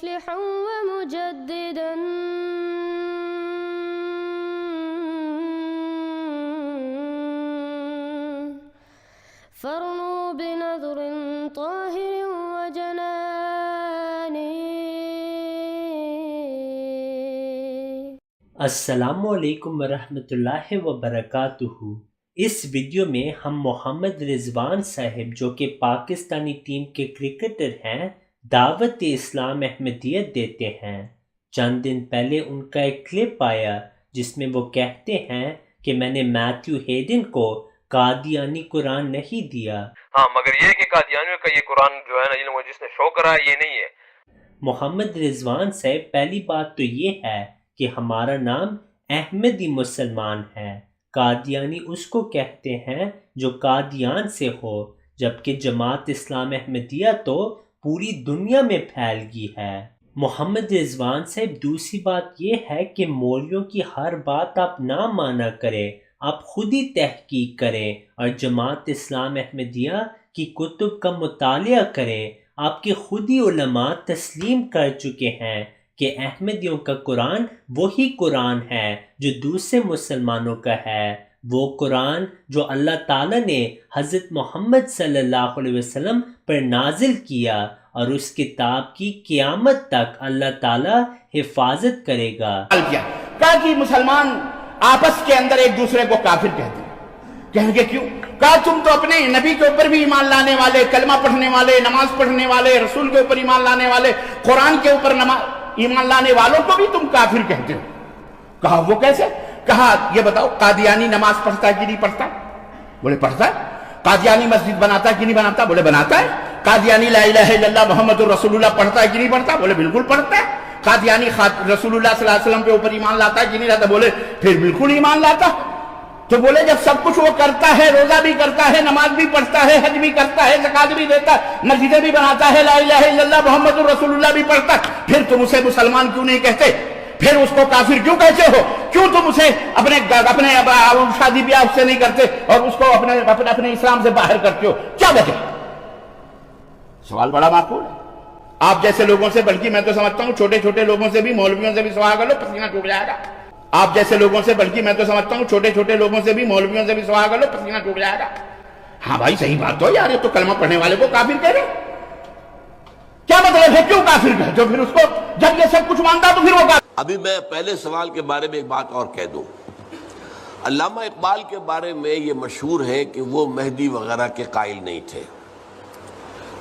مصلحا ومجددا فارنوا بنظر طاهر وجنان. السلام علیکم ورحمۃ اللہ وبرکاتہ. اس ویڈیو میں ہم محمد رضوان صاحب جو کہ پاکستانی ٹیم کے کرکٹر ہیں دعوت اسلام احمدیت دیتے ہیں. چند دن پہلے ان کا ایک کلپ آیا جس میں وہ کہتے ہیں کہ میں نے میتھیو ہیڈن کو قادیانی قرآن نہیں دیا. ہاں مگر یہ کہ قادیانیوں کا یہ قرآن جو ہے نا جس نے شو کرا یہ نہیں ہے. محمد رضوان صاحب پہلی بات تو یہ ہے کہ ہمارا نام احمدی مسلمان ہے. قادیانی اس کو کہتے ہیں جو قادیان سے ہو، جبکہ جماعت اسلام احمدیہ تو پوری دنیا میں پھیل گئی ہے. محمد رضوان صاحب دوسری بات یہ ہے کہ مولویوں کی ہر بات آپ نہ مانا کریں، آپ خود ہی تحقیق کریں اور جماعت اسلام احمدیہ کی کتب کا مطالعہ کریں. آپ کے خود ہی علماء تسلیم کر چکے ہیں کہ احمدیوں کا قرآن وہی قرآن ہے جو دوسرے مسلمانوں کا ہے، وہ قرآن جو اللہ تعالیٰ نے حضرت محمد صلی اللہ علیہ وسلم پر نازل کیا، اور اس کتاب کی قیامت تک اللہ تعالیٰ حفاظت کرے گا. کہا کہ مسلمان آپس کے اندر ایک دوسرے کو کافر کہتے ہیں. کہیں گے کیوں؟ کہا تم تو اپنے نبی کے اوپر بھی ایمان لانے والے، کلمہ پڑھنے والے، نماز پڑھنے والے، رسول کے اوپر ایمان لانے والے، قرآن کے اوپر ایمان لانے والوں کو بھی تم کافر کہتے ہو. کہا وہ کیسے؟ کہا یہ بتاؤ قادیانی نماز پڑھتا ہے کہ نہیں پڑھتا؟ بولے پڑھتا ہے. قادیانی مسجد بناتا ہے کہ نہیں بناتا؟ بولے بناتا ہے. قادیانی لا الہ الا اللہ محمد الرسول اللہ پڑھتا ہے کہ نہیں پڑھتا؟ بولے بالکل پڑھتا ہے. قادیانی رسول اللہ صلی اللہ علیہ وسلم کے اوپر ایمان لاتا ہے کہ نہیں لاتا؟ بولے پھر بالکل ایمان لاتا. تو بولے جب سب کچھ وہ کرتا ہے، روزہ بھی کرتا ہے، نماز بھی پڑھتا ہے، حج بھی کرتا ہے، زکوٰۃ بھی دیتا ہے، مسجدیں بھی بناتا ہے، لا الہ الا اللہ محمد الرسول اللہ بھی پڑھتا ہے، پھر تم اسے مسلمان کیوں نہیں کہتے؟ پھر اس کو کافر کیوں کہتے ہو؟ کیوں تم اسے اپنے شادی بیاہ سے نہیں کرتے اور اس کو اپنے اسلام سے باہر کرتے ہو؟ کیا وجہ؟ سوال بڑا معقول ہے. آپ جیسے لوگوں سے، بلکہ میں تو سمجھتا ہوں چھوٹے چھوٹے لوگوں سے بھی، مولویوں سے بھی سوال کر لو پسینہ ٹوٹ جائے گا. آپ جیسے لوگوں سے، بلکہ میں تو سمجھتا ہوں چھوٹے چھوٹے لوگوں سے بھی، مولویوں سے بھی سوال کر لو پسینہ ٹوٹ جائے گا. ہاں بھائی صحیح بات تو یار، یہ تو کلمہ پڑھنے والے کو کافر کہہ رہے. کیا مطلب ہے؟ کیوں کافر کہہ؟ جو پھر اس کو جب یہ سب کچھ مانتا تو پھر وہ کافر. ابھی میں پہلے سوال کے بارے میں ایک بات اور کہہ دوں. علامہ اقبال کے بارے میں یہ مشہور ہے کہ وہ مہدی وغیرہ کے قائل نہیں تھے،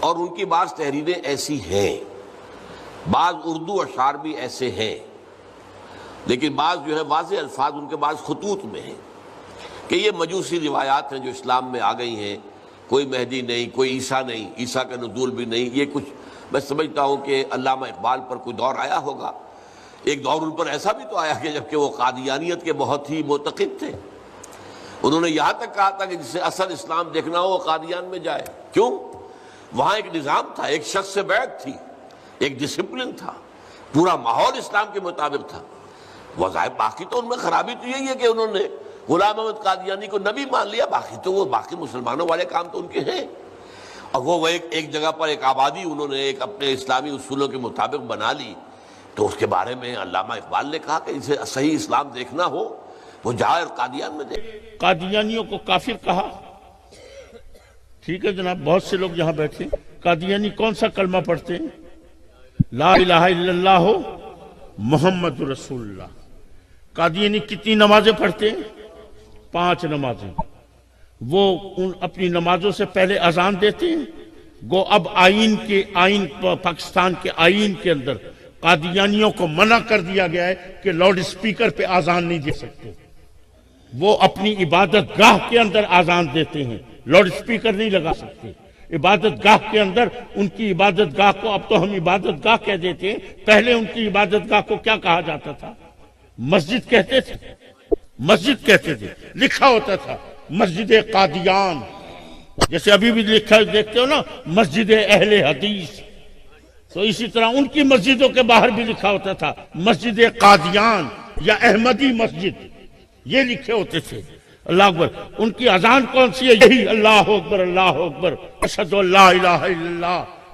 اور ان کی بعض تحریریں ایسی ہیں، بعض اردو اشعار بھی ایسے ہیں، لیکن بعض جو ہے واضح الفاظ ان کے بعض خطوط میں ہیں کہ یہ مجوسی روایات ہیں جو اسلام میں آ گئی ہیں. کوئی مہدی نہیں، کوئی عیسیٰ نہیں، عیسیٰ کا نزول بھی نہیں. یہ کچھ میں سمجھتا ہوں کہ علامہ اقبال پر کوئی دور آیا ہوگا. ایک دور ان پر ایسا بھی تو آیا کہ جبکہ وہ قادیانیت کے بہت ہی معتقد تھے. انہوں نے یہاں تک کہا تھا کہ جسے اصل اسلام دیکھنا ہو وہ قادیان میں جائے. کیوں؟ وہاں ایک نظام تھا، ایک شخص سے بیعت تھی، ایک ڈسپلن تھا، پورا ماحول اسلام کے مطابق تھا. وظائف باقی تو ان میں خرابی تو یہی ہے کہ انہوں نے غلام احمد قادیانی کو نبی مان لیا. باقی تو وہ باقی مسلمانوں والے کام تو ان کے ہیں. اور وہ ایک جگہ پر ایک آبادی انہوں نے ایک اپنے اسلامی اصولوں کے مطابق بنا لی. تو اس کے بارے میں علامہ اقبال نے کہا کہ اسے صحیح اسلام دیکھنا ہو وہ جائے قادیان میں دیکھے. قادیانیوں کو کافر کہا. ٹھیک ہے جناب، بہت سے لوگ یہاں بیٹھے. قادیانی کون سا کلمہ پڑھتے ہیں؟ لا الہ الا اللہ محمد رسول اللہ. قادیانی کتنی نمازیں پڑھتے ہیں؟ 5 نمازیں. وہ اپنی نمازوں سے پہلے اذان دیتے ہیں. گو اب پاکستان کے آئین کے اندر قادیانیوں کو منع کر دیا گیا ہے کہ لاؤڈ اسپیکر پہ اذان نہیں دے سکتے. وہ اپنی عبادت گاہ کے اندر اذان دیتے ہیں، لاؤڈ اسپیکر نہیں لگا سکتے. عبادت گاہ کے اندر ان کی عبادت گاہ کو اب تو ہم عبادت گاہ کہہ دیتے ہیں، پہلے ان کی عبادت گاہ کو کیا کہا جاتا تھا؟ مسجد کہتے تھے. مسجد کہتے تھے، لکھا ہوتا تھا مسجد قادیان. جیسے ابھی بھی لکھا دیکھتے ہو نا مسجد اہل حدیث، تو اسی طرح ان کی مسجدوں کے باہر بھی لکھا ہوتا تھا مسجد قادیان یا احمدی مسجد، یہ لکھے ہوتے تھے. اللہ اکبر. ان کی اذان کون سی ہے؟ یہی اللہ اکبر اللہ اکبر اشہد ان لا الہ الا اللہ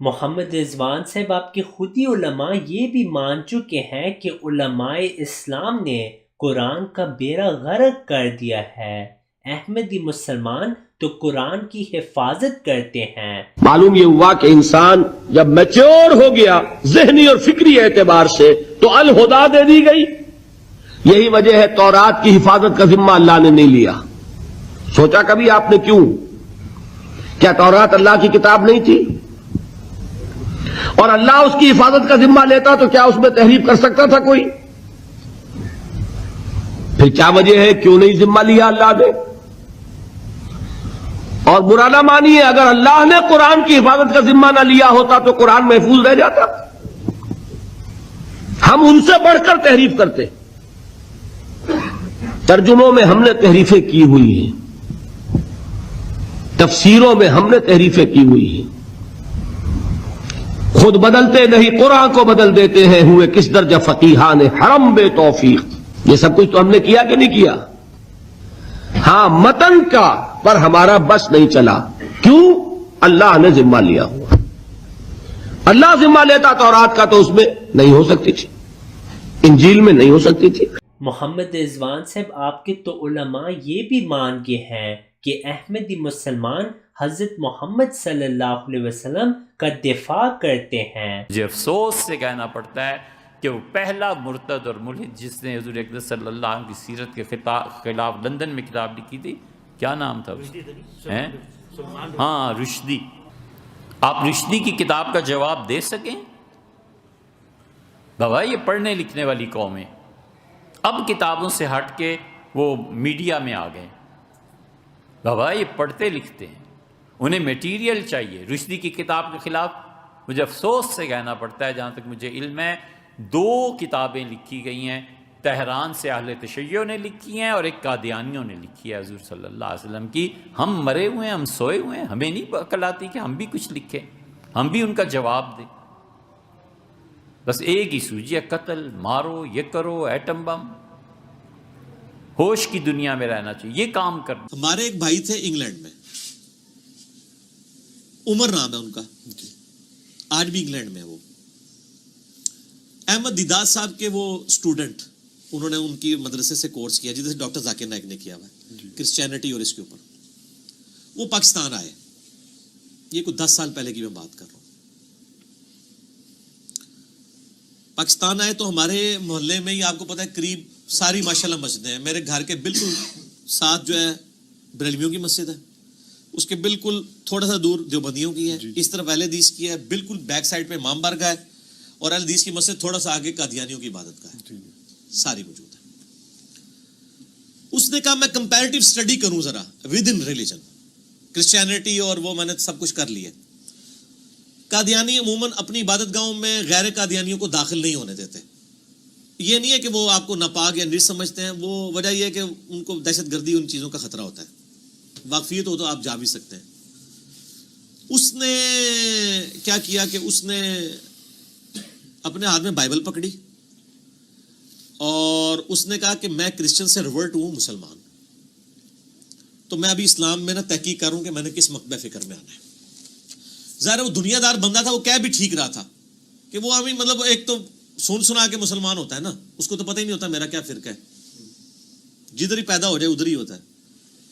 محمد رضوان صاحب آپ کے خود ہی علماء یہ بھی مان چکے ہیں کہ علماء اسلام نے قرآن کا بیڑا غرق کر دیا ہے. احمدی مسلمان تو قرآن کی حفاظت کرتے ہیں. معلوم یہ ہوا کہ انسان جب میچور ہو گیا ذہنی اور فکری اعتبار سے تو الہدا دے دی گئی. یہی وجہ ہے تورات کی حفاظت کا ذمہ اللہ نے نہیں لیا. سوچا کبھی آپ نے کیوں؟ کیا تورات اللہ کی کتاب نہیں تھی؟ اور اللہ اس کی حفاظت کا ذمہ لیتا تو کیا اس میں تحریف کر سکتا تھا کوئی؟ پھر کیا وجہ ہے کیوں نہیں ذمہ لیا اللہ نے؟ اور برا نہ مانیے، اگر اللہ نے قرآن کی حفاظت کا ذمہ نہ لیا ہوتا تو قرآن محفوظ رہ جاتا. ہم ان سے بڑھ کر تحریف کرتے. ترجموں میں ہم نے تحریفیں کی ہوئی ہیں، تفسیروں میں ہم نے تحریفیں کی ہوئی ہیں. خود بدلتے نہیں قرآن کو بدل دیتے ہیں، ہوئے کس درجہ فقیہان حرم بے توفیق. یہ سب کچھ تو ہم نے کیا کہ نہیں کیا؟ ہاں متن کا پر ہمارا بس نہیں چلا. کیوں؟ اللہ نے ذمہ لیا ہوا. اللہ ذمہ لیتا تورات کا تو اس میں نہیں ہو سکتی تھی، انجیل میں نہیں ہو سکتی تھی. محمد رضوان صاحب آپ کے تو علماء یہ بھی مان گئے ہیں کہ احمدی مسلمان حضرت محمد صلی اللہ علیہ وسلم کا دفاع کرتے ہیں. مجھے افسوس سے کہنا پڑتا ہے کہ وہ پہلا مرتد اور ملحد جس نے حضور اقدس صلی اللہ علیہ وسلم کی سیرت کے خلاف لندن میں کتاب لکھی تھی، کیا نام تھا اس کا؟ ہاں رشدی. آپ رشدی کی کتاب کا جواب دے سکیں؟ بابا یہ پڑھنے لکھنے والی قومیں اب کتابوں سے ہٹ کے وہ میڈیا میں آ گئے. بابا یہ پڑھتے لکھتے ہیں، انہیں میٹیریل چاہیے. رشدی کی کتاب کے خلاف مجھے افسوس سے کہنا پڑتا ہے، جہاں تک مجھے علم ہے 2 کتابیں لکھی گئی ہیں. تہران سے اہل تشیع نے لکھی ہیں اور ایک قادیانیوں نے لکھی ہے حضور صلی اللہ علیہ وسلم کی. ہم مرے ہوئے ہیں، ہم سوئے ہوئے ہیں، ہمیں نہیں عقل آتی کہ ہم بھی کچھ لکھیں، ہم بھی ان کا جواب دیں. بس ایک ہی سوچی ہے، قتل، مارو، یہ کرو، ایٹم بم. ہوش کی دنیا میں رہنا چاہیے، یہ کام کرنا. ہمارے ایک بھائی تھے انگلینڈ میں، عمر نام ہے ان کا، آج بھی انگلینڈ میں. وہ احمد دیدار صاحب کے وہ اسٹوڈنٹ، انہوں نے ان کی مدرسے سے کورس کیا جیسے ڈاکٹر ذاکر نائک نے کیا ہوا ہے کرسچینٹی اور اس کے اوپر. وہ پاکستان آئے، یہ کوئی 10 سال پہلے کی میں بات کر رہا ہوں. پاکستان آئے تو ہمارے محلے میں ہی آپ کو پتا ہے قریب ساری ماشاءاللہ مسجدیں ہیں. میرے گھر کے بالکل ساتھ جو ہے بریلویوں کی مسجد ہے، اس کے بالکل تھوڑا سا دور دیوبندیوں کی ہے، اس طرف اہل حدیث کی ہے، بالکل بیک سائڈ پہ امام بارگاہ ہے، اور اہل حدیث کی مسجد تھوڑا سا آگے قادیانیوں کی عبادت کا ہے. ساری موجود ہے. اس نے کہا میں کمپیریٹیو اسٹڈی کروں ذرا ود ان ریلیجن، کرسچینٹی اور وہ میں نے سب کچھ کر لیا. قادیانی عموماً اپنی عبادت گاہوں میں غیر قادیانیوں کو داخل نہیں ہونے دیتے. یہ نہیں ہے کہ وہ آپ کو ناپاک یا نجس سمجھتے ہیں، وہ وجہ یہ ہے کہ ان کو دہشت گردی ان چیزوں کا خطرہ ہوتا ہے. واقفیت ہو تو آپ جا بھی سکتے ہیں. اس نے کیا کیا کہ اس نے اپنے ہاتھ میں بائبل پکڑی اور اس نے کہا کہ میں کرسچن سے ریورٹ ہوں مسلمان. تو میں ابھی اسلام میں تحقیق کروں کہ میں نے کس مکتبہ فکر میں آنا ہے. ظاہر وہ دنیا دار بندہ تھا، وہ کہہ بھی ٹھیک رہا تھا کہ وہ ابھی مطلب ایک تو سنا کے مسلمان ہوتا ہے نا، اس کو تو پتہ ہی نہیں ہوتا میرا کیا فرقہ ہے، جدھر ہی پیدا ہو جائے ادھر ہی ہوتا ہے.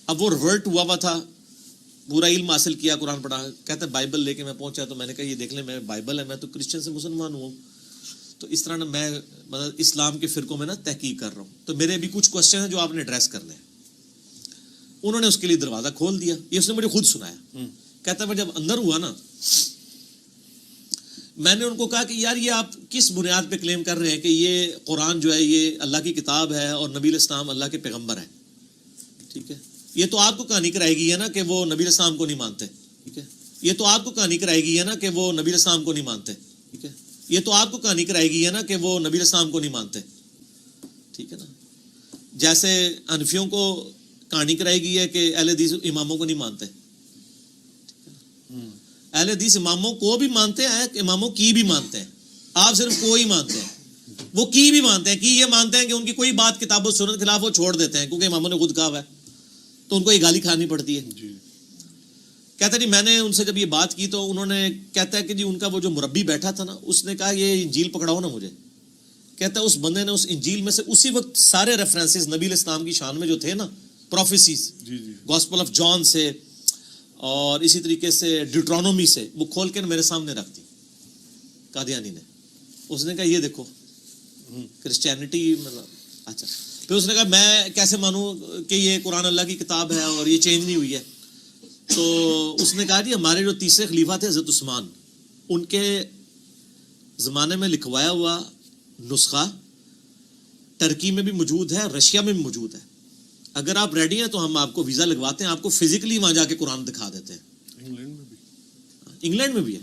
اب وہ ریورٹ ہوا ہوا تھا، پورا علم حاصل کیا، قرآن پڑھا. کہتا ہے بائبل لے کے میں پہنچا تو میں نے کہا یہ دیکھ لیں میں بائبل ہے، میں تو کرسچن سے مسلمان ہوں. تو اس طرح میں مطلب اسلام کے فرقوں میں تحقیق کر رہا ہوں، تو میرے بھی کچھ کوشچن ہیں جو آپ نے ایڈریس کرنے ہیں. انہوں نے اس کے لیے دروازہ کھول دیا. یہ اس نے مجھے خود سنایا. کہتا ہے میں جب اندر ہوا نا، میں نے ان کو کہا کہ یار یہ آپ کس بنیاد پہ کلیم کر رہے ہیں کہ یہ قرآن جو ہے یہ اللہ کی کتاب ہے اور نبی علیہ السلام اللہ کے پیغمبر ہیں. ٹھیک ہے، یہ تو آپ کو کہانی کرائے گی ہے نا کہ وہ نبی علیہ السلام کو نہیں مانتے. ٹھیک ہے، یہ تو آپ کو کہانی کرائے گی ہے نا کہ وہ نبی علیہ السلام کو نہیں مانتے. ٹھیک ہے، یہ تو آپ کو کہانی کرائے گی ہے نا کہ وہ نبی علیہ السلام کو نہیں مانتے. ٹھیک ہے نا، جیسے حنفیوں کو کہانی کرائے گی ہے کہ اہل حدیث اماموں کو نہیں مانتے. اہل حدیث اماموں کو بھی مانتے ہیں، اماموں کی بھی مانتے ہیں. آپ صرف کوئی مانتے ہیں، وہ کی بھی مانتے ہیں. کی یہ مانتے ہیں کہ ان کی کوئی بات کتاب و سنت خلاف وہ چھوڑ دیتے ہیں کیونکہ اماموں نے خود کہا ہوا ہے، تو ان کو یہ گالی کھانی پڑتی ہے. کہتا جی میں نے ان سے جب یہ بات کی تو انہوں نے کہتا ہے کہ جی ان کا وہ جو مربی بیٹھا تھا نا اس نے کہا یہ انجیل پکڑاؤ نا مجھے. کہتا ہے اس بندے نے اس انجیل میں سے اسی وقت سارے ریفرنسز نبی علیہ السلام کی شان میں جو تھے نا پروفیسیز گاسپل آف جان سے اور اسی طریقے سے ڈیوٹرانومی سے وہ کھول کے میرے سامنے رکھ دی قادیانی نے. اس نے کہا یہ دیکھو کرسچینٹی مطلب اچھا. پھر اس نے کہا میں کیسے مانوں کہ یہ قرآن اللہ کی کتاب ہے اور یہ چینج نہیں ہوئی ہے. تو اس نے کہا جی ہمارے جو تیسرے خلیفہ تھے حضرت عثمان ان کے زمانے میں لکھوایا ہوا نسخہ ٹرکی میں بھی موجود ہے رشیا میں بھی موجود ہے. اگر آپ ریڈی ہیں تو ہم آپ کو ویزا لگواتے ہیں آپ کو فزیکلی وہاں جا کے قرآن دکھا دیتے ہیں. انگلینڈ میں بھی ہے.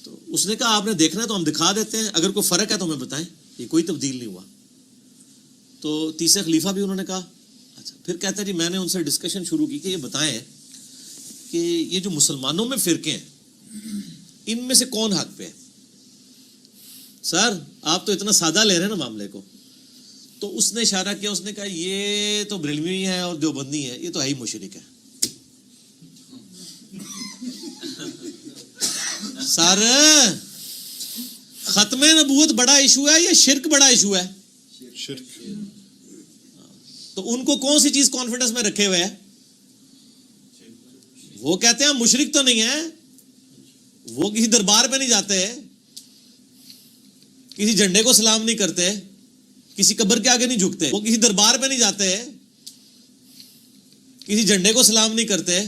تو اس نے کہا آپ نے دیکھنا ہے تو ہم دکھا دیتے ہیں اگر کوئی فرق ہے تو ہمیں بتائیں. یہ کوئی تبدیل نہیں ہوا. تو تیسرے خلیفہ بھی انہوں نے کہا اچھا. پھر کہتا ہے جی میں نے ان سے ڈسکشن شروع کی کہ یہ بتائیں کہ یہ جو مسلمانوں میں فرقے ہیں ان میں سے کون حق پہ ہے. سر آپ تو اتنا سادہ لے رہے ہیں نا معاملے کو. تو اس نے اشارہ کیا اس نے کہا یہ تو بریلوی ہے اور دیوبندی ہے یہ تو ہے ہی مشرک ہے. سر ختم نبوت بڑا ایشو ہے یا شرک بڑا ایشو ہے؟ شرک. تو ان کو کون سی چیز کانفیڈنس میں رکھے ہوئے ہے؟ وہ کہتے ہیں مشرک تو نہیں ہے. وہ کسی دربار پہ نہیں جاتے کسی جھنڈے کو سلام نہیں کرتے کسی قبر کے آگے نہیں جھکتے. وہ کسی دربار پہ نہیں جاتے کسی جھنڈے کو سلام نہیں کرتے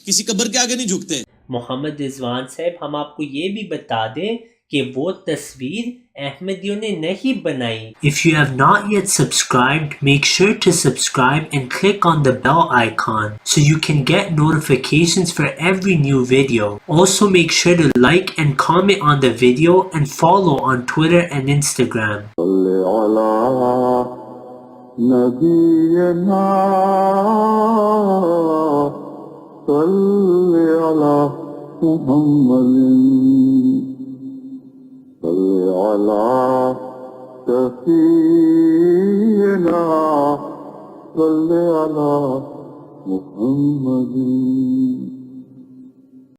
کسی قبر کے آگے نہیں جھکتے. محمد رضوان صاحب ہم آپ کو یہ بھی بتا دیں کہ وہ تصویر احمدیوں نے نہیں بنائی. If you have not yet subscribed, make sure to subscribe and click on the bell icon so you can get notifications for every new video. Also make sure to like and comment on the video and follow on Twitter and Instagram. صل على سفينا صل على محمد